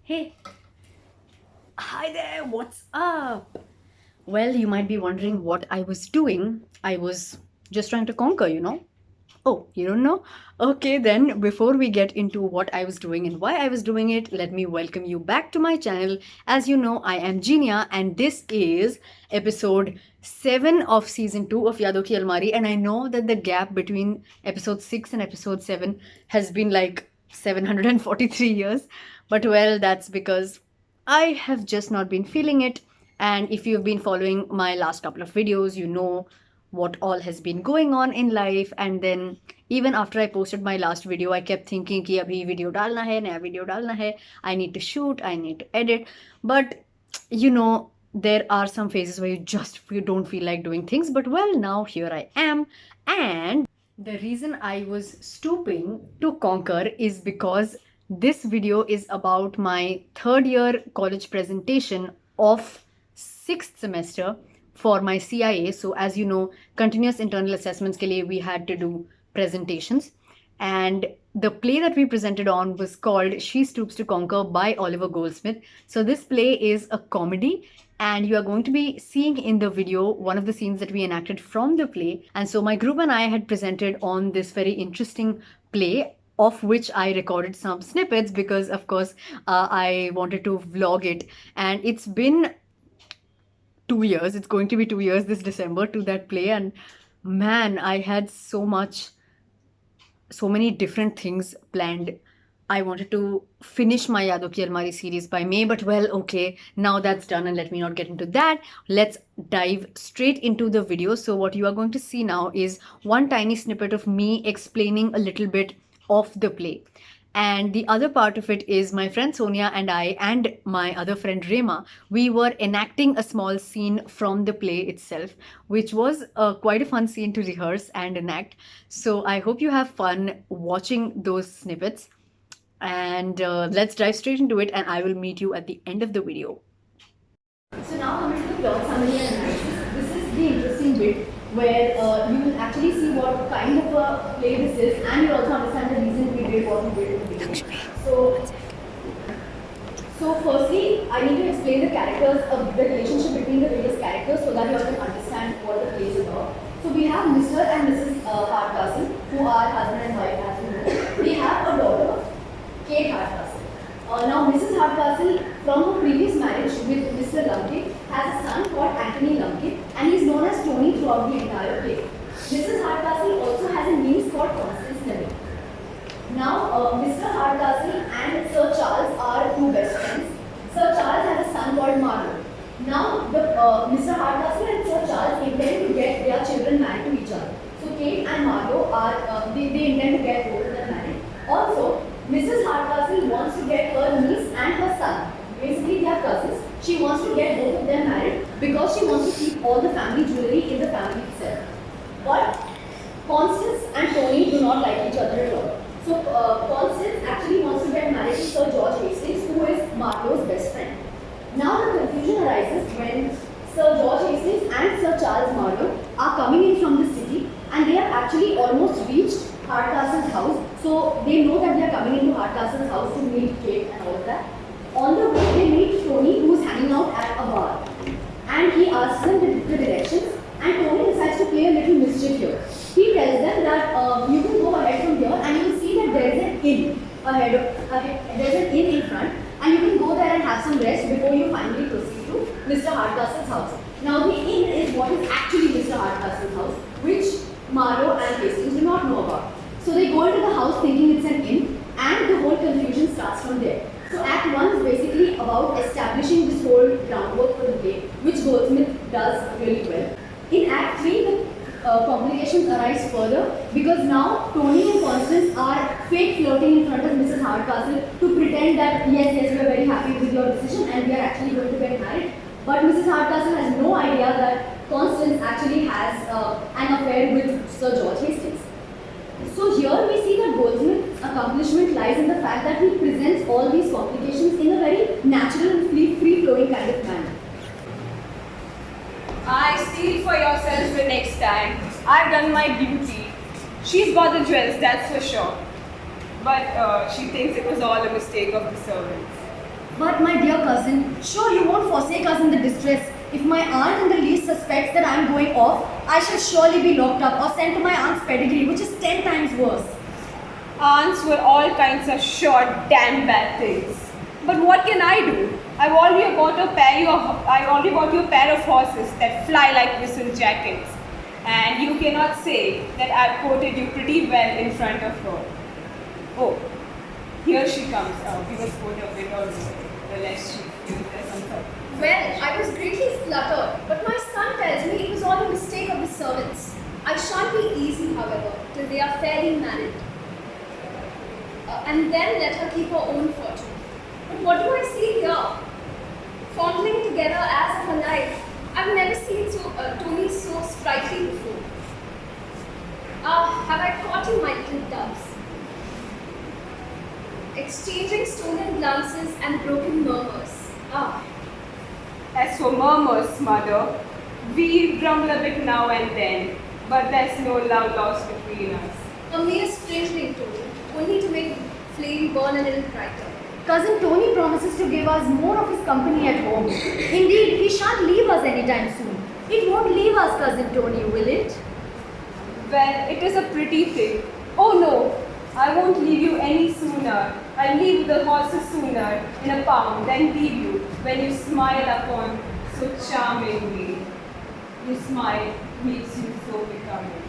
Hey, hi there, what's up? Well, you might be wondering what I was doing. I was just trying to conquer. Oh, you don't know? Okay, then before we get into what I was doing and why I was doing it, let me welcome you back to my channel. As you know, I am Jiniya and this is episode 7 of season 2 of Yaadon Ki Almaari. And I know that the gap between episode 6 and episode 7 has been like 743 years. But well, that's because I have just not been feeling it. And if you've been following my last couple of videos, you know what all has been going on in life. And then even after I posted my last video, I kept thinking कि अभी video डालना है, नया video डालना है. I need to shoot, I need to edit. But there are some phases where you don't feel like doing things. But well, now here I am. And the reason I was stooping to conquer is because this video is about my third year college presentation of sixth semester for my CIA. So as you know, continuous internal assessments ke liye we had to do presentations. And the play that we presented on was called She Stoops to Conquer by Oliver Goldsmith. So this play is a comedy and you are going to be seeing in the video one of the scenes that we enacted from the play. And so my group and I had presented on this very interesting play, of which I recorded some snippets because of course I wanted to vlog it. And it's been 2 years, it's going to be 2 years this December to that play. And man, I had so many different things planned. I wanted to finish my Yaadon Ki Almaari series by May, but well, okay, now that's done and let me not get into that. Let's dive straight into the video. So what you are going to see now is one tiny snippet of me explaining a little bit of the play. And the other part of it is my friend Sonia and I and my other friend Rhema, we were enacting a small scene from the play itself, which was quite a fun scene to rehearse and enact. So I hope you have fun watching those snippets. And let's dive straight into it and I will meet you at the end of the video. So now coming to the plot summary and analysis, this is the interesting bit where you will actually see what kind of a play this is, and you'll also understand the reason we did what we did in the beginning. So firstly, I need to explain the characters, the relationship between the various characters so that you all can understand what the play is about. So we have Mr. and Mrs. Hardcastle, who are husband and wife as you know. They have a daughter, Kher Hardcastle. Now Mrs. Hardcastle, from her previous marriage with Mr. Lumpkin, has a son called Anthony Lumpkin and he is known as Tony throughout the entire play. Mrs. Hardcastle also has a niece called Constance Neville. Now Mr. Hardcastle and Sir Charles are two best friends. Sir Charles has a son called Marlowe. Now Mr. Hardcastle and Sir Charles intend to get their children married to each other. So Kate and Marlowe are they intend to get both of them married. Also, Mrs. Hardcastle wants to get her niece and her son. Basically, they are cousins. She wants to get both of them married because she wants to keep all the family jewelry in the family itself. But Constance and Tony do not like each other at all. So Constance actually wants to get married to Sir George Hastings, who is Marlowe's best friend. Now the confusion arises when Sir George Hastings and Sir Charles Marlowe are coming in from the city and they have actually almost reached Hardcastle's house. So they know that they are coming into Hardcastle's house to meet Kate and all of that. On the way, they meet Tony, who is hanging out at a bar. And he asks them the directions and Tony decides to play a little mischief here. He tells them that you can go ahead from here and you will see that there is an inn there's an inn in front and you can go there and have some rest before you finally proceed to Mr. Hardcastle's house. Now the inn is what is actually Mr. Hardcastle's house, which Marlowe and Hastings do not know about. So they go into the house thinking it's an inn and the whole confusion starts from there. So Act 1 is basically about establishing this whole groundwork for the play, which Goldsmith does really well. In Act 3, the complications arise further because now Tony and Constance are fake flirting in front of Mrs. Hardcastle to pretend that yes, we are very happy with your decision and we are actually going to get married. But Mrs. Hardcastle has no idea that Constance actually has an affair with Sir George Hastings. So here we see that Goldsmith's accomplishment lies in the fact that he presents all these complications in a very natural and free-flowing kind of manner. I steal for yourselves the next time. I've done my duty. She's got the jewels, that's for sure. But she thinks it was all a mistake of the servants. But my dear cousin, sure you won't forsake us in the distress. If my aunt in the least suspects that I am going off, I shall surely be locked up or sent to my aunt's pedigree, which is 10 times worse. Aunts were all kinds of short, damn bad things. But what can I do? I already bought you a pair of horses that fly like whistle jackets. And you cannot say that I've quoted you pretty well in front of her. Oh, here she comes. We must quote a bit or the less she there's some sort. Well, I was greatly fluttered, but my son tells me it was all a mistake of the servants. I shan't be easy, however, till they are fairly married. And then let her keep her own fortune. But what do I see here? Fondling together as of her life. I've never seen Tony so sprightly before. Have I caught you, my little doves? Exchanging stolen glances and broken murmurs. As for murmurs, mother, we grumble a bit now and then, but there's no love lost between us. A mere sprinkling, Tony, only to make the flame burn a little brighter. Cousin Tony promises to give us more of his company at home. Indeed, he shan't leave us anytime soon. It won't leave us, Cousin Tony, will it? Well, it is a pretty thing. Oh no, I won't leave you any sooner. I'll leave the horses sooner in a pound than leave you when you smile upon so charmingly. Your smile makes you so becoming.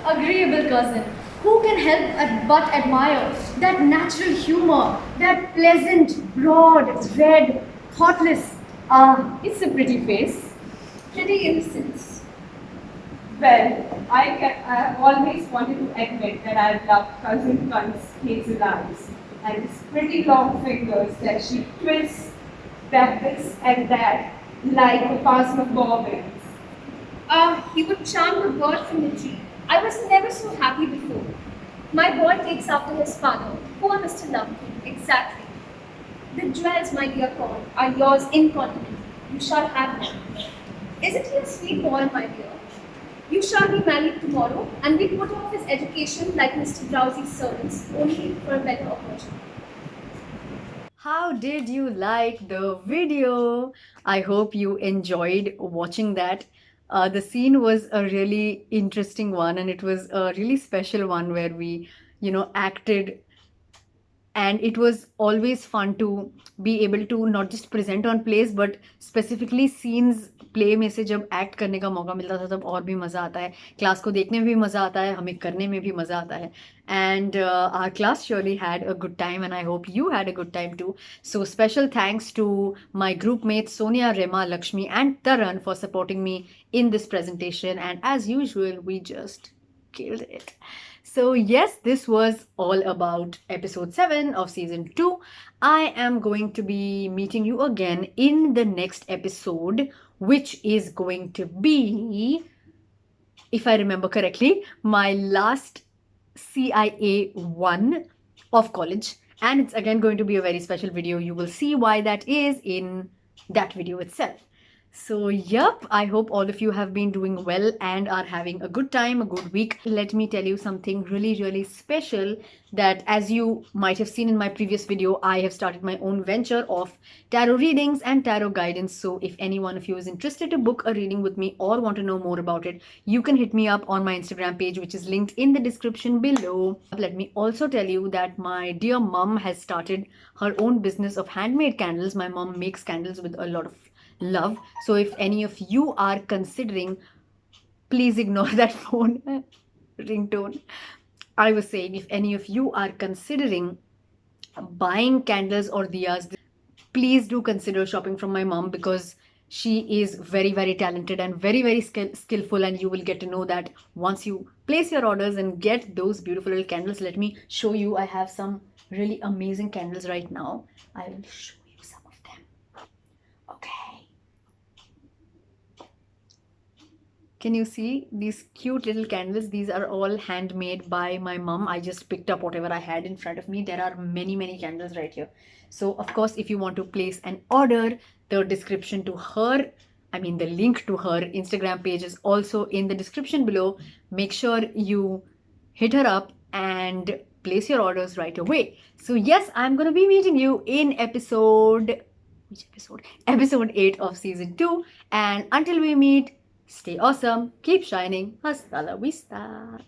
Agreeable cousin. Who can help but admire that natural humor, that pleasant, broad, red, thoughtless, it's a pretty face. Pretty innocence. Well, I have always wanted to admit that I love Cousin Cunt's hazel eyes and his pretty long fingers that she twists that this and that like a parcel of bobbins. He would charm the bird from the tree. I was never so happy before. My boy takes after his father. Poor Mr. Lumpkin, exactly. The jewels, my dear Paul, are yours incontinently. You shall have them. Isn't he a sweet boy, my dear? You shall be married tomorrow, and we put off his education like Mr. Drowsy's servants, only for a better opportunity. How did you like the video? I hope you enjoyed watching that. The scene was a really interesting one, and it was a really special one where we, acted, and it was always fun to be able to not just present on plays but specifically scenes. Play में से जब act करने का मौका मिलता था तब और भी मज़ा आता है. क्लास को देखने में भी मज़ा आता है, हमें करने में भी मज़ा आता है. And our class surely had a good time, and I hope you had a good time too. So special thanks to my group mates Sonia, Rhema, Lakshmi and Taran for supporting me in this presentation, and as usual we just killed it. So yes, this was all about episode 7 of season 2. I am going to be meeting you again in the next episode, which is going to be, if I remember correctly, my last CIA 1 of college, and it's again going to be a very special video. You will see why that is in that video itself. So yep, I hope all of you have been doing well and are having a good time, a good week. Let me tell you something really special, that as you might have seen in my previous video, I have started my own venture of tarot readings and tarot guidance. So if any one of you is interested to book a reading with me or want to know more about it, you can hit me up on my Instagram page, which is linked in the description below. Let me also tell you that my dear mom has started her own business of handmade candles. My mom makes candles with a lot of love. So if any of you are considering, please ignore that phone ringtone. I was saying, if any of you are considering buying candles or diyas, please do consider shopping from my mom, because she is very talented and very skillful, and you will get to know that once you place your orders and get those beautiful little candles. Let me show you. I have some really amazing candles right now. I will show you some of them. Okay. Can you see these cute little candles? These are all handmade by my mom. I just picked up whatever I had in front of me. There are many candles right here. So of course, if you want to place an order, the description to her, the link to her Instagram page is also in the description below. Make sure you hit her up and place your orders right away. So yes, I'm going to be meeting you in episode, which episode? Episode 8 of season 2. And until we meet, stay awesome, keep shining. Hasta la vista.